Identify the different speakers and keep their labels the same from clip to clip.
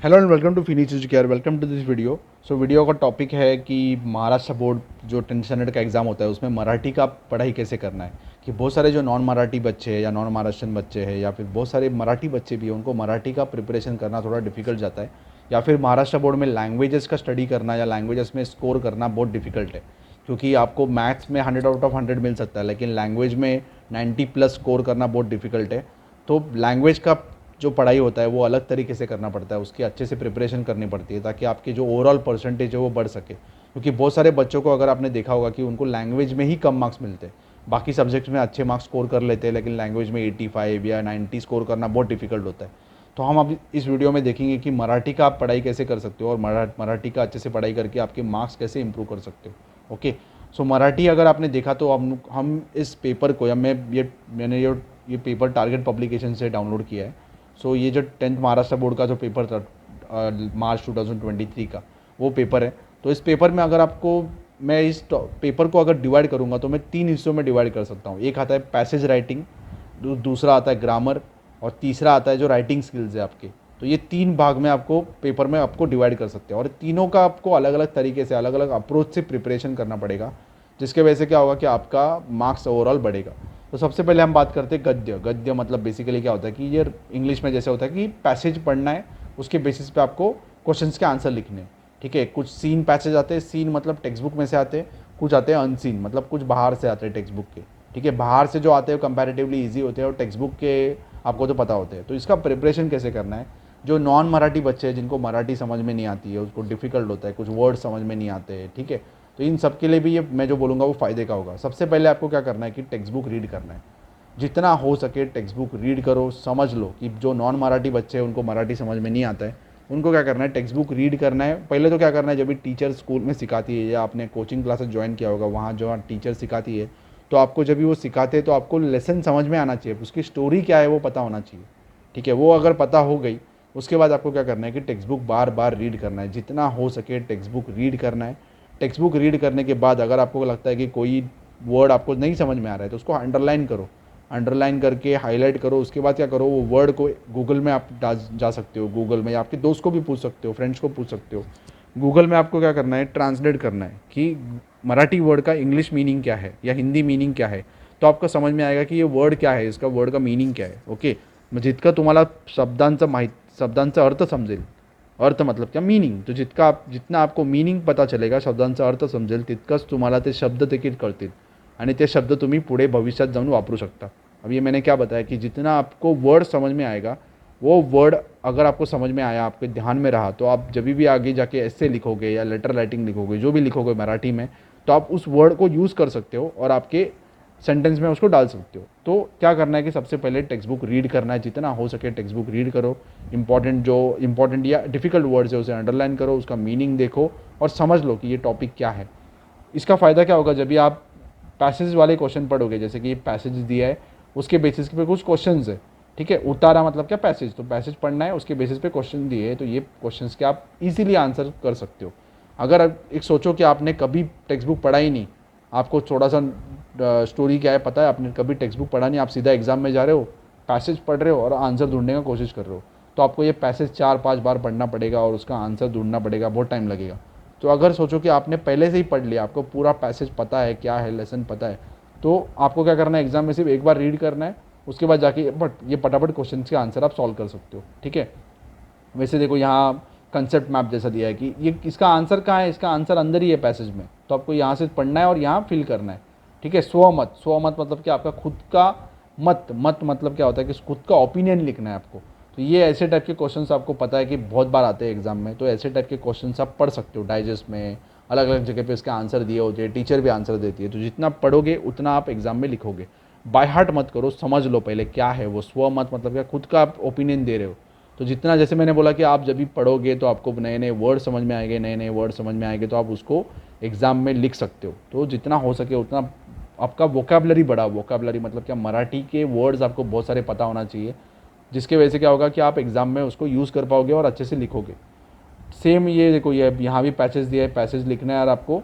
Speaker 1: Hello and welcome to Finish Educare. Welcome to this video. Video का topic है कि Maharashtra board जो 10th standard का एग्ज़ाम होता है उसमें मराठी का पढ़ाई कैसे करना है। कि बहुत सारे जो नॉन मराठी बच्चे हैं या नॉन महाराष्ट्रन बच्चे हैं या फिर बहुत सारे मराठी बच्चे भी हैं, उनको मराठी का प्रिपरेशन करना थोड़ा डिफिकल्ट जाता है, या फिर महाराष्ट्र बोर्ड में लैंग्वेजेस का स्टडी करना या लैंग्वेजेस में स्कोर करना बहुत डिफिकल्ट है। क्योंकि आपको मैथ्स में 100 आउट ऑफ 100 मिल सकता है, लेकिन लैंग्वेज में 90+ स्कोर करना बहुत डिफिकल्ट है। तो लैंग्वेज का जो पढ़ाई होता है वो अलग तरीके से करना पड़ता है, उसकी अच्छे से प्रिपरेशन करनी पड़ती है ताकि आपकी जो ओवरऑल परसेंटेज है वो बढ़ सके। क्योंकि बहुत सारे बच्चों को अगर आपने देखा होगा कि उनको लैंग्वेज में ही कम मार्क्स मिलते हैं, बाकी सब्जेक्ट्स में अच्छे मार्क्स स्कोर कर लेते हैं, लेकिन लैंग्वेज में 85 या 90 स्कोर करना बहुत डिफिकल्ट होता है। तो हम अब इस वीडियो में देखेंगे कि मराठी का आप पढ़ाई कैसे कर सकते हो और मराठी का अच्छे से पढ़ाई करके आपके मार्क्स कैसे इंप्रूव कर सकते हो। ओके, सो मराठी अगर आपने देखा तो हम इस पेपर को, या मैंने ये पेपर टारगेट पब्लिकेशन से डाउनलोड किया है। ये जो 10th महाराष्ट्र बोर्ड का जो पेपर था मार्च 2023 का, वो पेपर है। तो इस पेपर में अगर आपको, मैं इस पेपर को अगर डिवाइड करूँगा तो मैं 3 हिस्सों में डिवाइड कर सकता हूँ। एक आता है पैसेज राइटिंग, दूसरा आता है ग्रामर, और तीसरा आता है जो राइटिंग स्किल्स है आपके। तो ये 3 भाग में आपको पेपर में आपको डिवाइड कर सकते हैं, और तीनों का आपको अलग अलग तरीके से, अलग अलग अप्रोच से प्रिपरेशन करना पड़ेगा, जिसके वजह से क्या होगा कि आपका मार्क्स ओवरऑल बढ़ेगा। तो सबसे पहले हम बात करते हैं गद्य। गद्य मतलब बेसिकली क्या होता है कि ये इंग्लिश में जैसे होता है कि पैसेज पढ़ना है, उसके बेसिस पे आपको क्वेश्चंस के आंसर लिखने हैं। ठीक है, कुछ सीन पैसेज आते हैं, सीन मतलब टेक्स्ट बुक में से आते हैं, कुछ आते हैं अनसीन मतलब कुछ बाहर से आते हैं टेक्स्ट बुक के। ठीक है, बाहर से जो आते हैं कंपैरेटिवली ईजी होते हैं और टेक्स्ट बुक के आपको तो पता होते हैं। तो इसका प्रिपरेशन कैसे करना है, जो नॉन मराठी बच्चे हैं जिनको मराठी समझ में नहीं आती है, उसको डिफिकल्ट होता है, कुछ वर्ड समझ में नहीं आते हैं, ठीक है, तो इन सब के लिए भी ये मैं जो बोलूँगा वो फ़ायदे का होगा। सबसे पहले आपको क्या करना है कि टेक्स्ट बुक रीड करना है, जितना हो सके टेक्स्ट बुक रीड करो। समझ लो कि जो नॉन मराठी बच्चे हैं उनको मराठी समझ में नहीं आता है, उनको क्या करना है, टेक्स्ट बुक रीड करना है। पहले तो क्या करना है, जब भी टीचर स्कूल में सिखाती है या आपने कोचिंग क्लासेस ज्वाइन किया होगा, वहाँ जो टीचर सिखाती है, तो आपको जब भी वो सिखाते हैं तो आपको लेसन समझ में आना चाहिए, उसकी स्टोरी क्या है वो पता होना चाहिए। ठीक है, वो अगर पता हो गई, उसके बाद आपको क्या करना है कि टेक्स्ट बुक बार बार रीड करना है, जितना हो सके टेक्स्ट बुक रीड करना है। टेक्स्ट बुक रीड करने के बाद अगर आपको लगता है कि कोई वर्ड आपको नहीं समझ में आ रहा है तो उसको अंडरलाइन करो, अंडरलाइन करके हाईलाइट करो। उसके बाद क्या करो, वो वर्ड को गूगल में आप जा सकते हो, गूगल में, या आपके दोस्त को भी पूछ सकते हो, फ्रेंड्स को पूछ सकते हो। गूगल में आपको क्या करना है, ट्रांसलेट करना है कि मराठी वर्ड का इंग्लिश मीनिंग क्या है या हिंदी मीनिंग क्या है। तो आपको समझ में आएगा कि ये वर्ड क्या है, इसका वर्ड का मीनिंग क्या है। ओके, मग जितकं तुम्हाला शब्दांचा अर्थ समजेल, अर्थ मतलब क्या, मीनिंग, तो जितना आपको मीनिंग पता चलेगा, शब्दांचा अर्थ समजेल, तितकंच तुम्हाला ते शब्द देखील कळतील आणि ते शब्द तुम्ही पुढे भविष्यात जाऊन वापरू शकता। अब ये मैंने क्या बताया कि जितना आपको वर्ड समझ में आएगा, वो वर्ड अगर आपको समझ में आया, आपके ध्यान में रहा, तो आप जब भी आगे जाके ऐसे लिखोगे या लेटर राइटिंग लिखोगे, जो भी लिखोगे मराठी में, तो आप उस वर्ड को यूज़ कर सकते हो और आपके सेंटेंस में उसको डाल सकते हो। तो क्या करना है कि सबसे पहले टेक्स्ट बुक रीड करना है, जितना हो सके टेक्स्ट बुक रीड करो। इंपॉर्टेंट या डिफ़िकल्ट वर्ड्स है उसे अंडरलाइन करो, उसका मीनिंग देखो और समझ लो कि ये टॉपिक क्या है। इसका फ़ायदा क्या होगा, जब भी आप पैसेज वाले क्वेश्चन पढ़ोगे, जैसे कि पैसेज दिया है, उसके बेसिस पे कुछ क्वेश्चन है। ठीक है, उतारा मतलब क्या, पैसेज, तो पैसेज पढ़ना है, उसके बेसिस पे क्वेश्चन दिए है, तो ये क्वेश्चन के आप इजीली आंसर कर सकते हो। अगर एक सोचो कि आपने कभी टेक्स्ट बुक पढ़ा ही नहीं, आपको थोड़ा सा स्टोरी क्या है पता है, आपने कभी टेक्स्ट बुक पढ़ा नहीं, आप सीधा एग्जाम में जा रहे हो, पैसेज पढ़ रहे हो और आंसर ढूंढने का कोशिश कर रहे हो, तो आपको ये पैसेज 4-5 बार पढ़ना पड़ेगा और उसका आंसर ढूंढना पड़ेगा, बहुत टाइम लगेगा। तो अगर सोचो कि आपने पहले से ही पढ़ लिया, आपको पूरा पैसेज पता है, क्या है लेसन पता है, तो आपको क्या करना है, एग्जाम में सिर्फ एक बार रीड करना है, उसके बाद जाके ये फटाफट क्वेश्चन के आंसर आप सॉल्व कर सकते हो। ठीक है, वैसे देखो यहाँ कंसेप्ट मैप जैसा दिया है कि ये इसका आंसर कहाँ है, इसका आंसर अंदर ही है पैसेज में, तो आपको यहाँ से पढ़ना है और यहाँ फिल करना है। ठीक है, स्वमत, स्वमत मतलब क्या, आपका खुद का मत, मत मतलब क्या होता है कि खुद का ओपिनियन लिखना है आपको। तो ये ऐसे टाइप के क्वेश्चंस आपको पता है कि बहुत बार आते हैं एग्जाम में, तो ऐसे टाइप के क्वेश्चंस आप पढ़ सकते हो डाइजेस्ट में, अलग अलग जगह पे इसके आंसर दिए होते हैं, टीचर भी आंसर देती है, तो जितना पढ़ोगे उतना आप एग्जाम में लिखोगे। बाय हार्ट मत करो, समझ लो पहले क्या है वो। स्वमत मतलब क्या, खुद का आप ओपिनियन दे रहे हो। तो जितना, जैसे मैंने बोला कि आप जब भी पढ़ोगे तो आपको नए नए वर्ड समझ में आएंगे, नए नए वर्ड समझ में आएंगे, तो आप उसको एग्ज़ाम में लिख सकते हो। तो जितना हो सके उतना आपका वोकेबलरी बढ़ा, वोकेबलरी मतलब क्या, मराठी के वर्ड्स आपको बहुत सारे पता होना चाहिए, जिसके वजह से क्या होगा कि आप एग्ज़ाम में उसको यूज़ कर पाओगे और अच्छे से लिखोगे। सेम ये देखो, ये यहाँ भी पैसेज दिया है, पैसेज लिखना है और आपको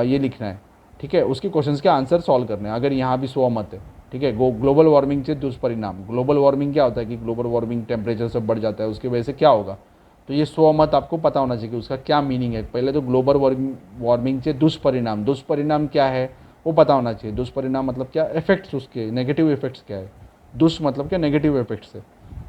Speaker 1: ये लिखना है। ठीक है, उसके क्वेश्चंस के आंसर सॉल्व करने हैं। अगर यहाँ भी स्वमत है, ठीक है, ग्लोबल वार्मिंग से दुष्परिणाम, ग्लोबल वार्मिंग क्या होता है कि ग्लोबल वार्मिंग टेम्परेचर सब बढ़ जाता है, उसकी वजह से क्या होगा, तो ये स्वमत आपको पता होना चाहिए कि उसका क्या मीनिंग है। पहले तो ग्लोबल वार्मिंग के दुष्परिणाम, दुष्परिणाम क्या है वो पता होना चाहिए। दुष्परिणाम मतलब क्या, इफेक्ट्स, उसके नेगेटिव इफेक्ट्स क्या है। दुष् मतलब क्या, नेगेटिव इफेक्ट्स है,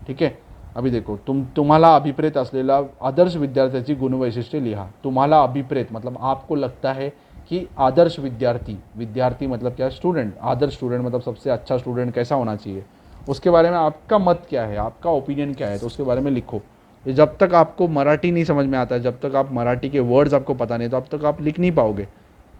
Speaker 1: ठीक है। अभी देखो, तुम्हाला अभिप्रेत असलेला आदर्श विद्यार्थ्याची गुणवैशिष्ट्ये लिहा। तुम्हाला अभिप्रेत मतलब आपको लगता है कि आदर्श विद्यार्थी, विद्यार्थी मतलब क्या, स्टूडेंट, आदर्श स्टूडेंट मतलब सबसे अच्छा स्टूडेंट कैसा होना चाहिए, उसके बारे में आपका मत क्या है, आपका ओपिनियन क्या है, तो उसके बारे में लिखो। ये जब तक आपको मराठी नहीं समझ में आता है, जब तक आप मराठी के वर्ड्स आपको पता नहीं, तो अब तक आप लिख नहीं पाओगे।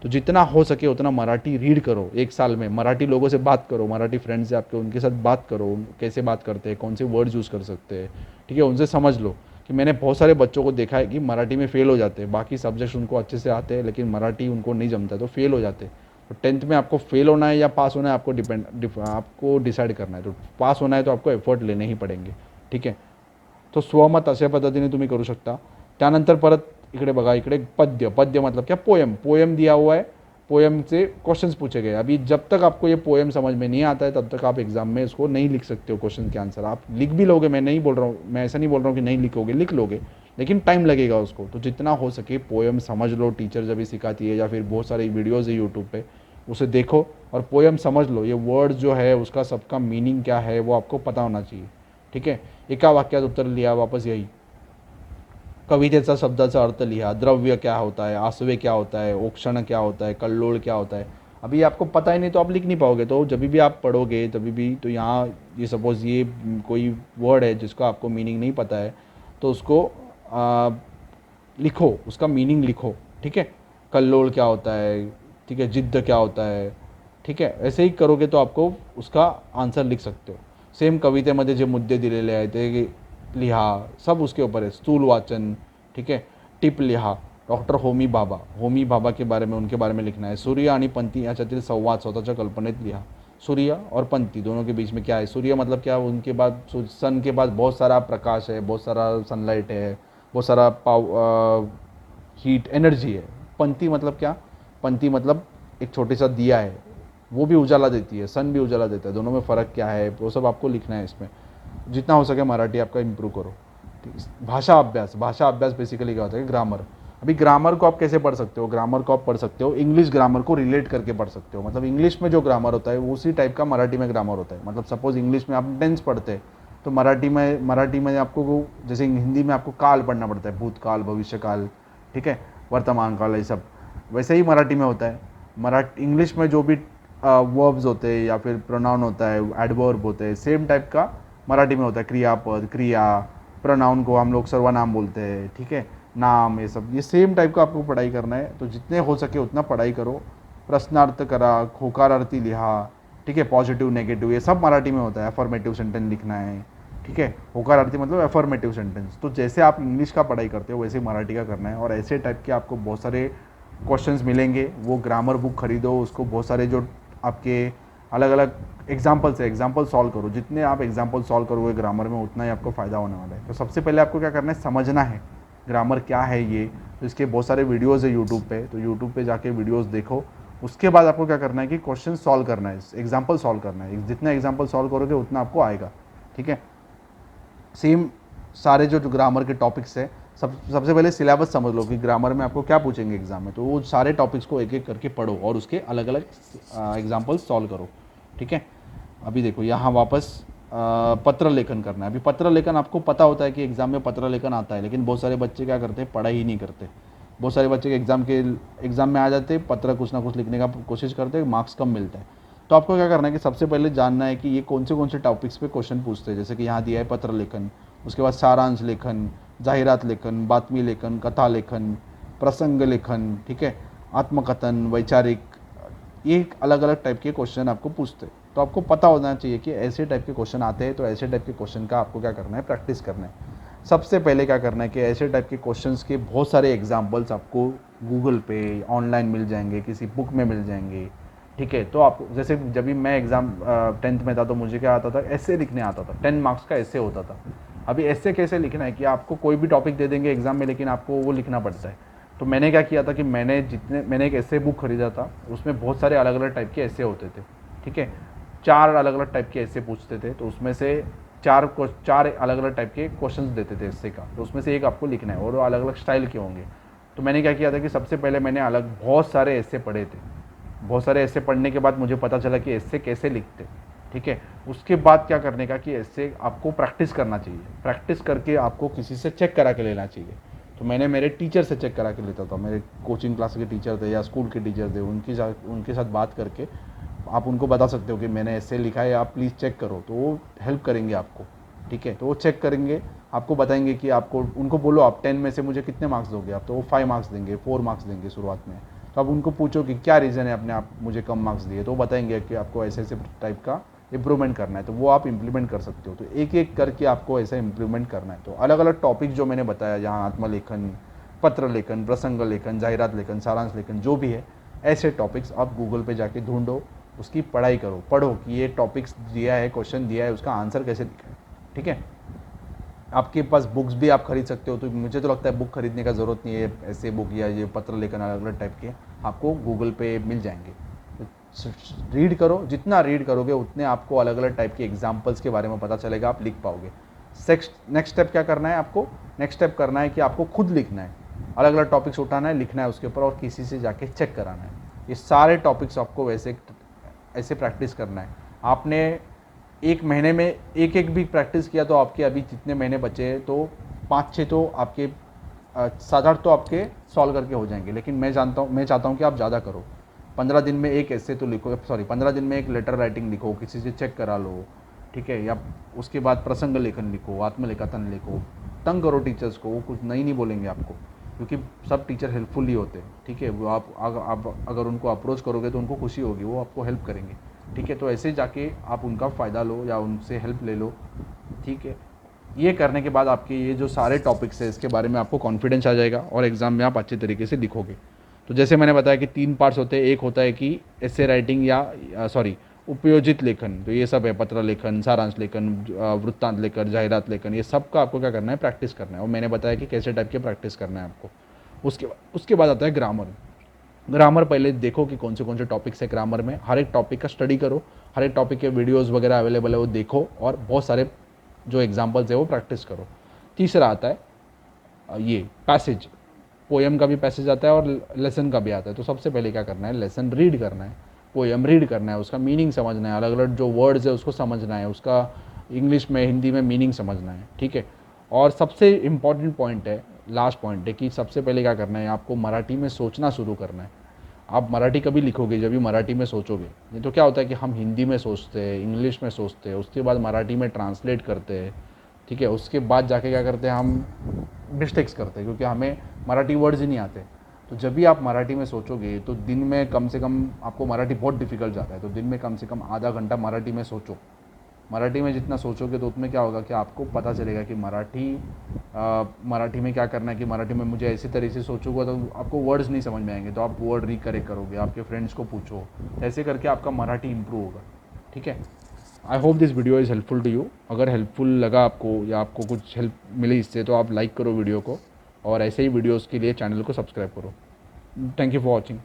Speaker 1: तो जितना हो सके उतना मराठी रीड करो। एक साल में मराठी लोगों से बात करो, मराठी फ्रेंड्स से आपके, उनके साथ बात करो, कैसे बात करते हैं, कौन से वर्ड्स यूज़ कर सकते हैं, ठीक है, उनसे समझ लो। कि मैंने बहुत सारे बच्चों को देखा है कि मराठी में फ़ेल हो जाते हैं, बाकी सब्जेक्ट्स उनको अच्छे से आते हैं लेकिन मराठी उनको नहीं जमता, तो फेल हो जाते हैं। तो 10th में आपको फेल होना है या पास होना है, आपको डिसाइड करना है। तो पास होना है तो आपको एफर्ट लेने ही पडेंगे, ठीक आहे। तो स्वमत अशा पद्धतीने तुम्ही करू शकता। त्यानंतर परत इकडे बघा, इकडे पद्य, पद्य मतलब क्या, पोएम, पोएम दिया हुआ है, पोएम से क्वेश्चंस पूछे गए। अभी जब तक आपको ये पोएम समझ में नहीं आता है तब तक आप एग्जाम में इसको नहीं लिख सकते हो, क्वेश्चन के आंसर। आप लिख भी लोगे, मैं नहीं बोल रहा हूँ, मैं ऐसा नहीं बोल रहा हूँ कि नहीं लिखोगे, लिख लोगे, लेकिन टाइम लगेगा उसको। तो जितना हो सके पोएम समझ लो, टीचर जब भी सिखाती है या फिर बहुत सारी वीडियोज़ है यूट्यूब पे, उसे देखो और पोएम समझ लो। ये वर्ड जो है उसका सबका मीनिंग क्या है वो आपको पता होना चाहिए, ठीक है। एका वाक्यात उत्तर लिहा, वापस यही। कवितेचा शब्दाचा अर्थ लिहा, द्रव्य क्या होता है, आसवे क्या होता है, ओक्षण क्या होता है, कल्लोळ क्या होता है। अभी आपको पता ही नहीं तो आप लिख नहीं पाओगे। तो जब भी आप पढ़ोगे तभी भी, तो यहाँ ये सपोज़ ये कोई वर्ड है जिसका आपको मीनिंग नहीं पता है, तो उसको लिखो, उसका मीनिंग लिखो, ठीक है। कल्लोळ क्या होता है, ठीक है, जिद्द क्या होता है, ठीक है। ऐसे ही करोगे तो आपको उसका आंसर लिख सकते हो। सेम कवितेमध्ये जे मुद्दे दिलेले आहेत ते लिहा, सब उसके ऊपर है। स्थूल वाचन, ठीक है। टिप लिहा, डॉक्टर होमी भाभा, होमी भाभा के बारे में, उनके बारे में लिखना है। सूर्य आणि पंथी याच्यातील संवाद स्वतःच्या कल्पनेत लिहा। सूर्य और पंथी दोनों के बीच में क्या है, सूर्य मतलब क्या, उनके बाद सन के बाद बहुत सारा प्रकाश है, बहुत सारा सनलाइट है, बहुत सारा हीट एनर्जी है। पंथी मतलब क्या, पंथी मतलब एक छोटी सा दिया है, वो भी उजाला देती है, सन भी उजाला देता है, दोनों में फ़र्क क्या है वो सब आपको लिखना है इसमें। जितना हो सके मराठी आपका इम्प्रूव करो, ठीक है। भाषा अभ्यास, भाषा अभ्यास बेसिकली क्या होता है, ग्रामर। अभी ग्रामर को आप कैसे पढ़ सकते हो, ग्रामर को आप पढ़ सकते हो इंग्लिश ग्रामर को रिलेट करके पढ़ सकते हो। मतलब इंग्लिश में जो ग्रामर होता है उसी टाइप का मराठी में ग्रामर होता है। मतलब सपोज इंग्लिश में आप टेंस पढ़ते हैं तो मराठी में आपको जैसे हिंदी में आपको काल पढ़ना पड़ता है, भूतकाल, भविष्यकाल, ठीक है, वर्तमान काल, ये सब वैसे ही मराठी में होता है। इंग्लिश में जो भी वर्ब्स होते हैं या फिर प्रोनाउन होता है, एडवर्ब होते हैं, सेम टाइप का मराठी में होता है। क्रियापद, क्रिया, प्रोनाउन को हम लोग सर्वनाम बोलते हैं, ठीक है, नाम, ये सब, ये सेम टाइप का आपको पढ़ाई करना है। तो जितने हो सके उतना पढ़ाई करो। प्रश्नार्थ करा, होकारार्थी लिहा, ठीक है, पॉजिटिव नेगेटिव ये सब मराठी में होता है। अफर्मेटिव सेंटेंस लिखना है, ठीक है, होकारार्थी मतलब अफर्मेटिव सेंटेंस। तो जैसे आप इंग्लिश का पढ़ाई करते हो वैसे मराठी का करना है। और ऐसे टाइप के आपको बहुत सारे क्वेश्चंस मिलेंगे। वो ग्रामर बुक खरीदो, उसको बहुत सारे जो आपके अलग अलग एग्जाम्पल्स है, एग्जाम्पल सॉल्व करो। जितने आप एग्जाम्पल सॉल्व करोगे ग्रामर में उतना ही आपको फ़ायदा होने वाला है। तो सबसे पहले आपको क्या करना है, समझना है ग्रामर क्या है ये। तो इसके बहुत सारे वीडियोज़ है यूट्यूब पे, तो यूट्यूब पे जाके वीडियोज़ देखो। उसके बाद आपको क्या करना है कि क्वेश्चन सॉल्व करना है, एग्जाम्पल सॉल्व करना है। जितना एग्जाम्पल सॉल्व करोगे उतना आपको आएगा, ठीक है। सेम सारे जो ग्रामर के टॉपिक्स है, सबसे पहले सिलेबस समझ लो कि ग्रामर में आपको क्या पूछेंगे एग्जाम में। तो वो सारे टॉपिक्स को एक एक करके पढ़ो और उसके अलग अलग एग्जाम्पल सॉल्व करो, ठीक है। अभी देखो यहाँ वापस पत्र लेखन करना है। अभी पत्र लेखन आपको पता होता है कि एग्ज़ाम में पत्र लेखन आता है, लेकिन बहुत सारे बच्चे क्या करते हैं, पढ़ाई ही नहीं करते। बहुत सारे बच्चे के एग्ज़ाम में आ जाते हैं, पत्र कुछ ना कुछ लिखने का कोशिश करते हैं, मार्क्स कम मिलता है। तो आपको क्या करना है कि सबसे पहले जानना है कि ये कौन से टॉपिक्स पे क्वेश्चन पूछते हैं। जैसे कि यहाँ दिया है पत्र लेखन, उसके बाद सारांश लेखन, जाहिरात लेखन, बातमी लेखन, कथा लेखन, प्रसंग लेखन, ठीक है, आत्मकथन, वैचारिक, ये अलग अलग टाइप के क्वेश्चन आपको पूछते हैं। तो आपको पता होना चाहिए कि ऐसे टाइप के क्वेश्चन आते हैं, तो ऐसे टाइप के क्वेश्चन का आपको क्या करना है, प्रैक्टिस करना है। सबसे पहले क्या करना है कि ऐसे टाइप के क्वेश्चंस के बहुत सारे एग्जांपल्स आपको गूगल पे ऑनलाइन मिल जाएंगे, किसी बुक में मिल जाएंगे, ठीक है। तो आप जैसे जब भी मैं एग्ज़ाम 10th में था तो मुझे क्या आता था, ऐसे लिखने आता था, 10 मार्क्स का ऐसे होता था। अभी ऐसे कैसे लिखना है कि आपको कोई भी टॉपिक दे देंगे एग्ज़ाम में, लेकिन आपको वो लिखना पड़ता है। तो मैंने क्या किया था कि मैंने एक ऐसे बुक खरीदा था, उसमें बहुत सारे अलग अलग टाइप के ऐसे होते थे, ठीक है। 4 अलग अलग टाइप के ऐसे पूछते थे, तो उसमें से चार अलग अलग टाइप के क्वेश्चंस देते थे एस्से का, तो उसमें से एक आपको लिखना है और वो अलग अलग स्टाइल के होंगे। तो मैंने क्या किया था कि सबसे पहले मैंने बहुत सारे एस्से पढ़े थे। बहुत सारे एस्से पढ़ने के बाद मुझे पता चला कि एस्से कैसे लिखते, ठीक है। उसके बाद क्या करने का कि एस्से आपको प्रैक्टिस करना चाहिए, प्रैक्टिस करके आपको किसी से चेक करा के लेना चाहिए। तो मैंने मेरे टीचर से चेक करा के लेता था, मेरे कोचिंग क्लास के टीचर थे या स्कूल के टीचर थे, उनके साथ बात करके आप उनको बता सकते हो कि मैंने एस्से लिखा है, आप प्लीज़ चेक करो, तो वो हेल्प करेंगे आपको, ठीक है। तो वो चेक करेंगे, आपको बताएंगे कि आपको, उनको बोलो आप 10 में से मुझे कितने मार्क्स दोगे आप, तो वो 5 मार्क्स देंगे, 4 मार्क्स देंगे शुरुआत में। तो आप उनको पूछो कि क्या रीज़न है आपने आप मुझे कम मार्क्स दिए, तो वो बताएंगे कि आपको ऐसे ऐसे टाइप का इम्प्रूवमेंट करना है, तो वो आप इम्प्लीमेंट कर सकते हो। तो एक एक करके आपको ऐसा इम्प्लीमेंट करना है। तो अलग अलग टॉपिक जो मैंने बताया, जहाँ आत्मलेखन, पत्र लेखन, प्रसंग लेखन, जाहिरात लेखन, सारांश लेखन, जो भी है, ऐसे टॉपिक्स आप गूगल पे जाके ढूंढो, उसकी पढ़ाई करो, पढ़ो कि ये टॉपिक्स दिया है, क्वेश्चन दिया है, उसका आंसर कैसे लिखा है, ठीक है। आपके पास बुक्स भी आप खरीद सकते हो, तो मुझे तो लगता है बुक खरीदने का ज़रूरत नहीं है, ऐसे बुक या ये पत्र लेखन अलग अलग टाइप के आपको गूगल पे मिल जाएंगे। तो रीड करो, जितना रीड करोगे उतने आपको अलग अलग टाइप के एग्जाम्पल्स के बारे में पता चलेगा, आप लिख पाओगे। नेक्स्ट स्टेप क्या करना है आपको, नेक्स्ट स्टेप करना है कि आपको खुद लिखना है, अलग अलग टॉपिक्स उठाना है, लिखना है उसके ऊपर और किसी से जाके चेक कराना है। ये सारे टॉपिक्स आपको वैसे ऐसे प्रैक्टिस करना है। आपने एक महीने में एक एक भी प्रैक्टिस किया तो आपके अभी जितने महीने बचे तो 5-6 तो आपके 7-8 तो आपके सॉल्व करके हो जाएंगे। लेकिन मैं चाहता हूँ कि आप ज़्यादा करो। 15 दिन में एक ऐसे तो लिखो, 15 दिन में एक लेटर राइटिंग लिखो, किसी से चेक करा लो, ठीक है। या उसके बाद प्रसंग लेखन लिखो, आत्मलेखन लिखो, तंग करो टीचर्स को, वो कुछ नहीं बोलेंगे आपको, क्योंकि सब टीचर हेल्पफुल ही होते हैं, ठीक है। वो आप अगर उनको अप्रोच करोगे तो उनको खुशी होगी, वो आपको हेल्प करेंगे, ठीक है। तो ऐसे जाके आप उनका फ़ायदा लो या उनसे हेल्प ले लो, ठीक है। ये करने के बाद आपके ये जो सारे टॉपिक्स है इसके बारे में आपको कॉन्फिडेंस आ जाएगा और एग्ज़ाम में आप अच्छे तरीके से लिखोगे। तो जैसे मैंने बताया कि 3 पार्ट्स होते हैं, एक होता है कि एसे राइटिंग या उपयोजित लेखन, तो ये सब है, पत्र लेखन, सारांश लेखन, वृत्तांत लेखन, जाहिरात लेखन, ये सब का आपको क्या करना है, प्रैक्टिस करना है। और मैंने बताया कि कैसे टाइप के प्रैक्टिस करना है आपको। उसके बाद आता है ग्रामर। ग्रामर पहले देखो कि कौन से टॉपिक्स है ग्रामर में, हर एक टॉपिक का स्टडी करो, हर एक टॉपिक के वीडियोस वगैरह अवेलेबल है वो देखो, और बहुत सारे जो एग्जांपल्स है वो प्रैक्टिस करो। तीसरा आता है ये पैसेज, पोएम का भी पैसेज आता है और लेसन का भी आता है। तो सबसे पहले क्या करना है, लेसन रीड करना है, पोएम रीड करना है, उसका मीनिंग समझना है, अलग अलग जो वर्ड्स है उसको समझना है, उसका इंग्लिश में हिंदी में मीनिंग समझना है, ठीक है। और सबसे इम्पॉर्टेंट पॉइंट है, लास्ट पॉइंट है कि सबसे पहले क्या करना है, आपको मराठी में सोचना शुरू करना है। आप मराठी कभी लिखोगे जब भी मराठी में सोचोगे। नहीं तो क्या होता है कि हम हिंदी में सोचते हैं, इंग्लिश में सोचते हैं, उसके बाद मराठी में ट्रांसलेट करते हैं, ठीक है। उसके बाद जाके क्या करते हैं, हम मिस्टेक्स करते हैं क्योंकि हमें मराठी वर्ड्स ही नहीं आते। तो जब भी आप मराठी में सोचोगे तो दिन में कम से कम, आपको मराठी बहुत डिफिकल्ट जाता है, तो दिन में कम से कम आधा घंटा मराठी में सोचो। मराठी में जितना सोचोगे तो उसमें क्या होगा कि आपको पता चलेगा कि मराठी में क्या करना है, कि मराठी में मुझे ऐसी तरह से सोचूंगा तो आपको वर्ड्स नहीं समझ में आएंगे, तो आप वर्ड रिकरेक्ट करोगे, आपके फ्रेंड्स को पूछो, ऐसे करके आपका मराठी इंप्रूव होगा, ठीक है। I hope this video is helpful to you. अगर हेल्पफुल लगा आपको या आपको कुछ हेल्प मिली इससे तो आप लाइक करो वीडियो को, और ऐसे ही वीडियोज़ के लिए चैनल को सब्सक्राइब करो। Thank you for watching.